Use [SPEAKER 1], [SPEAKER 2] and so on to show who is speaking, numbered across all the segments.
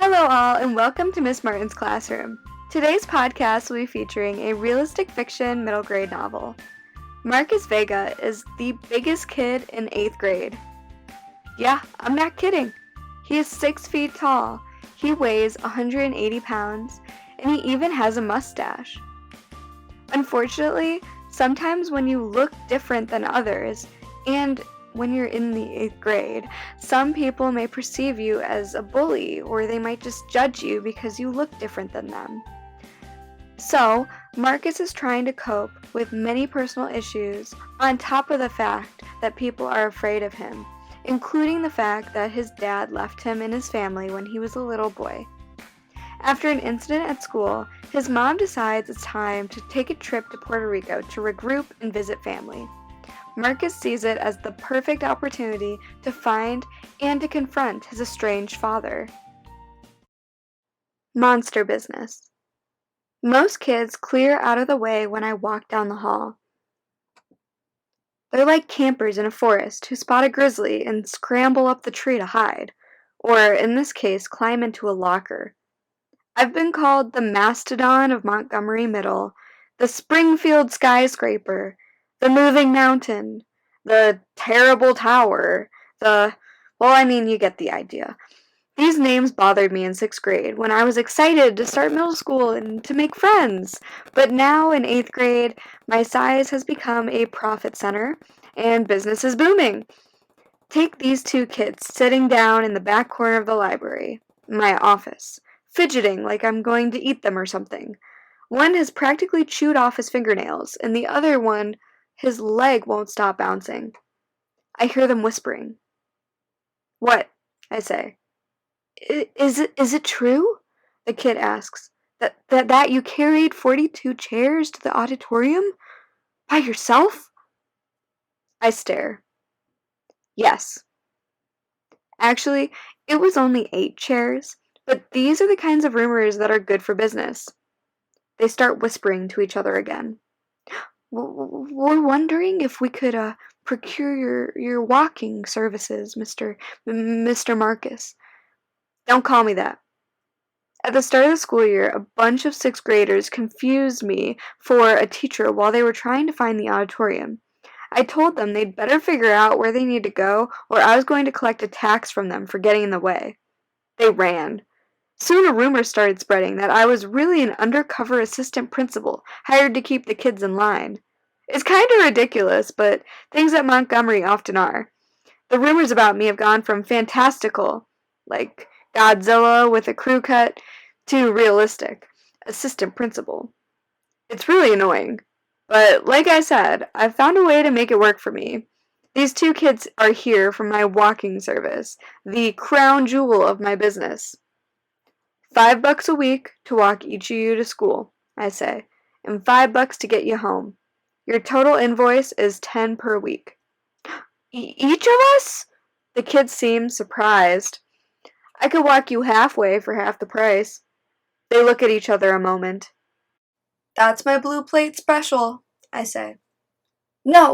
[SPEAKER 1] Hello all and welcome to Miss Martin's Classroom. Today's podcast will be featuring a realistic fiction middle grade novel. Marcus Vega is the biggest kid in 8th grade. Yeah, I'm not kidding. He is 6 feet tall, he weighs 180 pounds, and he even has a mustache. Unfortunately, sometimes when you look different than others, and when you're in the 8th grade, some people may perceive you as a bully, or they might just judge you because you look different than them. So, Marcus is trying to cope with many personal issues on top of the fact that people are afraid of him, including the fact that his dad left him and his family when he was a little boy. After an incident at school, his mom decides it's time to take a trip to Puerto Rico to regroup and visit family. Marcus sees it as the perfect opportunity to find and to confront his estranged father. Monster business. Most kids clear out of the way when I walk down the hall. They're like campers in a forest who spot a grizzly and scramble up the tree to hide, or in this case, climb into a locker. I've been called the mastodon of Montgomery Middle, the Springfield skyscraper, the moving mountain, the terrible tower, you get the idea. These names bothered me in 6th grade when I was excited to start middle school and to make friends. But now in 8th grade, my size has become a profit center and business is booming. Take these two kids sitting down in the back corner of the library, my office, fidgeting like I'm going to eat them or something. One has practically chewed off his fingernails, and the other one, his leg won't stop bouncing. I hear them whispering. What? I say. Is it true? The kid asks. That you carried 42 chairs to the auditorium? By yourself? I stare. Yes. Actually, it was only 8 chairs, but these are the kinds of rumors that are good for business. They start whispering to each other again. We're wondering if we could procure your walking services, Mr. Marcus. Don't call me that. At the start of the school year, a bunch of 6th graders confused me for a teacher while they were trying to find the auditorium. I told them they'd better figure out where they need to go, or I was going to collect a tax from them for getting in the way. They ran. Soon a rumor started spreading that I was really an undercover assistant principal hired to keep the kids in line. It's kind of ridiculous, but things at Montgomery often are. The rumors about me have gone from fantastical, like Godzilla with a crew cut, to realistic, assistant principal. It's really annoying. But like I said, I've found a way to make it work for me. These two kids are here for my walking service, the crown jewel of my business. $5 a week to walk each of you to school, I say, and $5 to get you home. Your total invoice is $10 per week. Each of us? The kids seem surprised. I could walk you halfway for half the price. They look at each other a moment. That's my blue plate special, I say. No,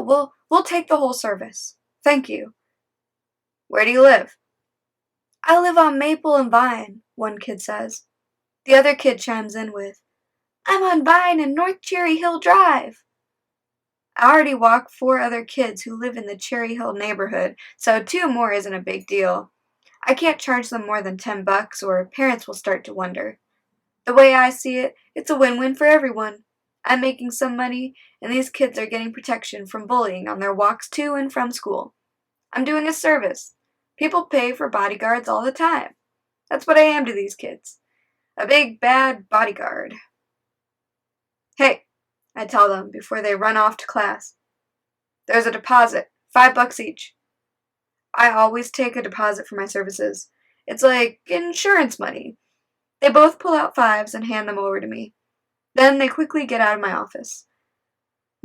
[SPEAKER 1] we'll take the whole service. Thank you. Where do you live? I live on Maple and Vine, one kid says. The other kid chimes in with, I'm on Vine and North Cherry Hill Drive. I already walk 4 other kids who live in the Cherry Hill neighborhood, so 2 more isn't a big deal. I can't charge them more than $10 or parents will start to wonder. The way I see it, it's a win-win for everyone. I'm making some money, and these kids are getting protection from bullying on their walks to and from school. I'm doing a service. People pay for bodyguards all the time. That's what I am to these kids. A big, bad bodyguard. Hey, I tell them before they run off to class. There's a deposit, $5 each. I always take a deposit for my services. It's like insurance money. They both pull out 5s and hand them over to me. Then they quickly get out of my office.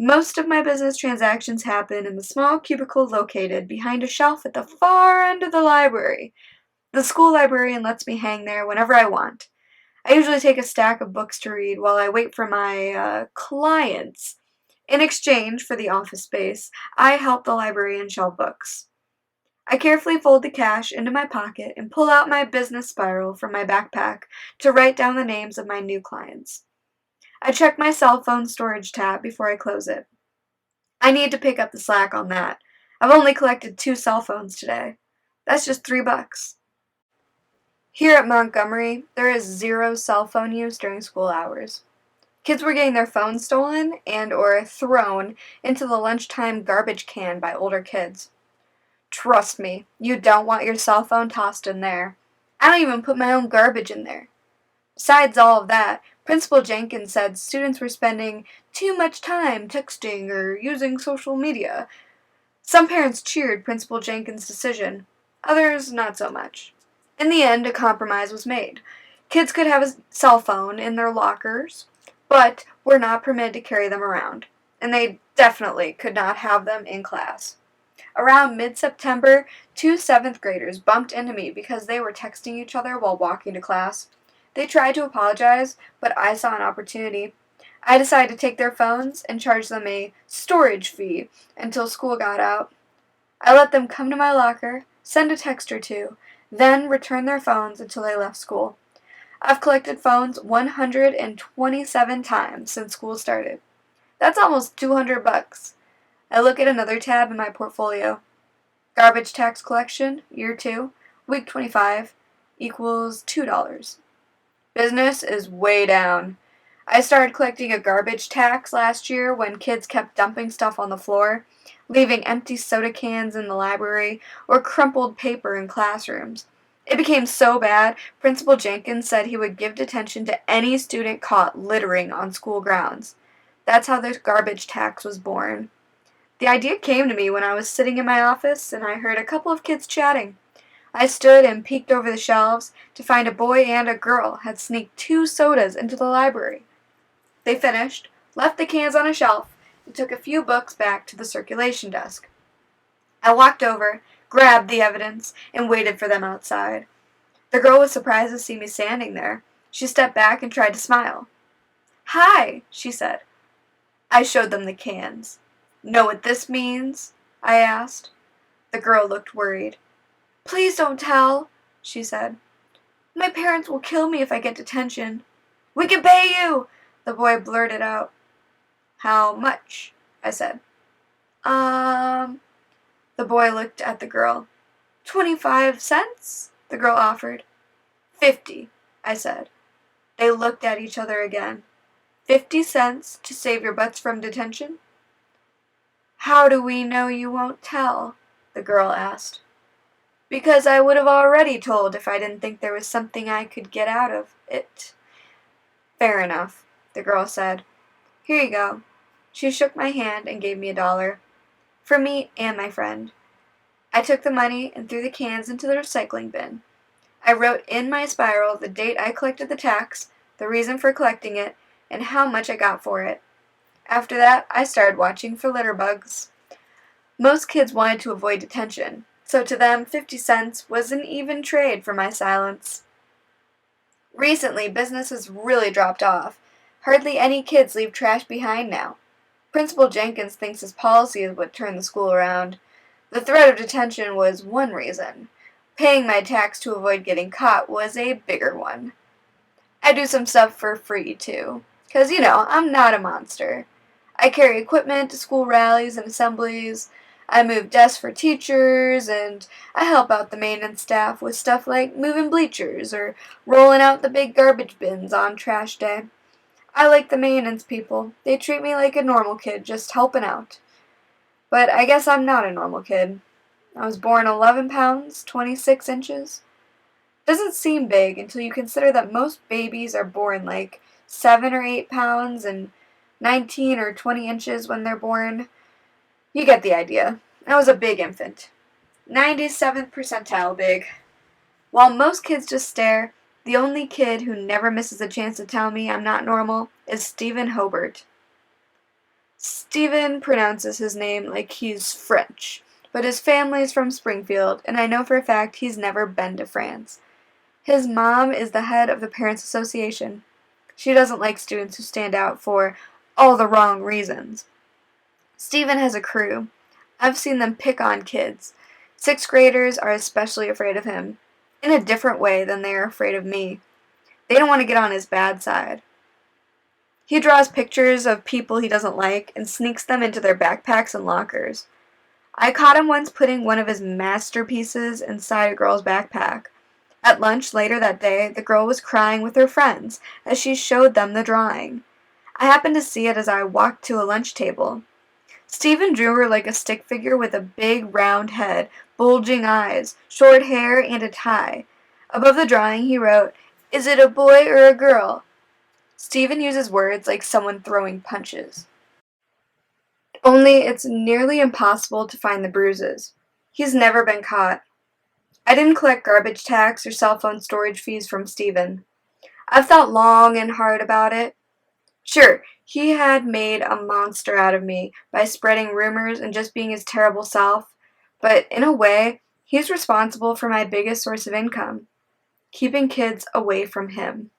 [SPEAKER 1] Most of my business transactions happen in the small cubicle located behind a shelf at the far end of the library. The school librarian lets me hang there whenever I want. I usually take a stack of books to read while I wait for my clients. In exchange for the office space, I help the librarian shelve books. I carefully fold the cash into my pocket and pull out my business spiral from my backpack to write down the names of my new clients. I check my cell phone storage tab before I close it. I need to pick up the slack on that. I've only collected 2 cell phones today. That's just $3. Here at Montgomery, there is 0 cell phone use during school hours. Kids were getting their phones stolen and or thrown into the lunchtime garbage can by older kids. Trust me, you don't want your cell phone tossed in there. I don't even put my own garbage in there. Besides all of that, Principal Jenkins said students were spending too much time texting or using social media. Some parents cheered Principal Jenkins' decision, others not so much. In the end, a compromise was made. Kids could have a cell phone in their lockers, but were not permitted to carry them around, and they definitely could not have them in class. Around mid-September, 2 7th graders bumped into me because they were texting each other while walking to class. They tried to apologize, but I saw an opportunity. I decided to take their phones and charge them a storage fee until school got out. I let them come to my locker, send a text or two, then return their phones until they left school. I've collected phones 127 times since school started. That's almost $200. I look at another tab in my portfolio. Garbage tax collection, year 2, week 25, equals $2. Business is way down. I started collecting a garbage tax last year when kids kept dumping stuff on the floor, leaving empty soda cans in the library or crumpled paper in classrooms. It became so bad, Principal Jenkins said he would give detention to any student caught littering on school grounds. That's how the garbage tax was born. The idea came to me when I was sitting in my office and I heard a couple of kids chatting. I stood and peeked over the shelves to find a boy and a girl had sneaked 2 sodas into the library. They finished, left the cans on a shelf, and took a few books back to the circulation desk. I walked over, grabbed the evidence, and waited for them outside. The girl was surprised to see me standing there. She stepped back and tried to smile. "Hi," she said. I showed them the cans. "Know what this means?" I asked. The girl looked worried. "Please don't tell," she said. "My parents will kill me if I get detention." "We can pay you," the boy blurted out. "How much?" I said. The boy looked at the girl. 25 cents? The girl offered. 50, I said. They looked at each other again. 50 cents to save your butts from detention? "How do we know you won't tell?" the girl asked. "Because I would have already told if I didn't think there was something I could get out of it." "Fair enough," the girl said. "Here you go." She shook my hand and gave me $1. For me and my friend. I took the money and threw the cans into the recycling bin. I wrote in my spiral the date I collected the tax, the reason for collecting it, and how much I got for it. After that, I started watching for litter bugs. Most kids wanted to avoid detention, so to them 50 cents was an even trade for my silence. Recently, business has really dropped off. Hardly any kids leave trash behind now. Principal Jenkins thinks his policy is what turned the school around. The threat of detention was one reason. Paying my tax to avoid getting caught was a bigger one. I do some stuff for free, too. 'Cause, I'm not a monster. I carry equipment to school rallies and assemblies. I move desks for teachers, and I help out the maintenance staff with stuff like moving bleachers or rolling out the big garbage bins on trash day. I like the maintenance people. They treat me like a normal kid, just helping out. But I guess I'm not a normal kid. I was born 11 pounds, 26 inches. Doesn't seem big until you consider that most babies are born like 7 or 8 pounds and 19 or 20 inches when they're born. You get the idea. I was a big infant. 97th percentile big. While most kids just stare, the only kid who never misses a chance to tell me I'm not normal is Stephen Hobart. Stephen pronounces his name like he's French, but his family's from Springfield, and I know for a fact he's never been to France. His mom is the head of the Parents Association. She doesn't like students who stand out for all the wrong reasons. Stephen has a crew. I've seen them pick on kids. Sixth graders are especially afraid of him, in a different way than they are afraid of me. They don't want to get on his bad side. He draws pictures of people he doesn't like and sneaks them into their backpacks and lockers. I caught him once putting one of his masterpieces inside a girl's backpack. At lunch later that day, the girl was crying with her friends as she showed them the drawing. I happened to see it as I walked to a lunch table. Stephen drew her like a stick figure with a big round head, bulging eyes, short hair, and a tie. Above the drawing he wrote, "Is it a boy or a girl?" Stephen uses words like someone throwing punches. Only it's nearly impossible to find the bruises. He's never been caught. I didn't collect garbage tax or cell phone storage fees from Stephen. I've thought long and hard about it. Sure, he had made a monster out of me by spreading rumors and just being his terrible self, but in a way, he's responsible for my biggest source of income, keeping kids away from him.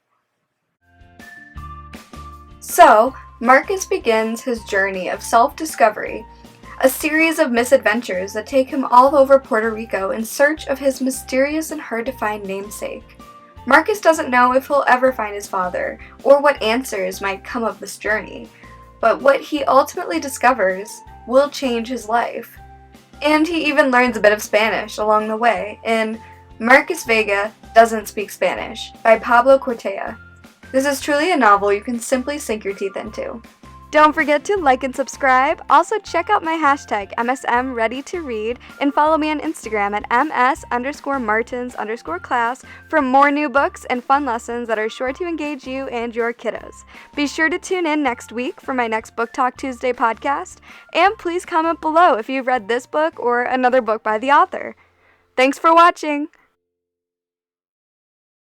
[SPEAKER 1] So, Marcus begins his journey of self-discovery, a series of misadventures that take him all over Puerto Rico in search of his mysterious and hard-to-find namesake. Marcus doesn't know if he'll ever find his father, or what answers might come of this journey, but what he ultimately discovers will change his life. And he even learns a bit of Spanish along the way in Marcus Vega Doesn't Speak Spanish by Pablo Cortea. This is truly a novel you can simply sink your teeth into. Don't forget to like and subscribe. Also check out my hashtag MSMReadyToRead and follow me on Instagram at ms_martins_class for more new books and fun lessons that are sure to engage you and your kiddos. Be sure to tune in next week for my next Book Talk Tuesday podcast, and please comment below if you've read this book or another book by the author. Thanks for watching!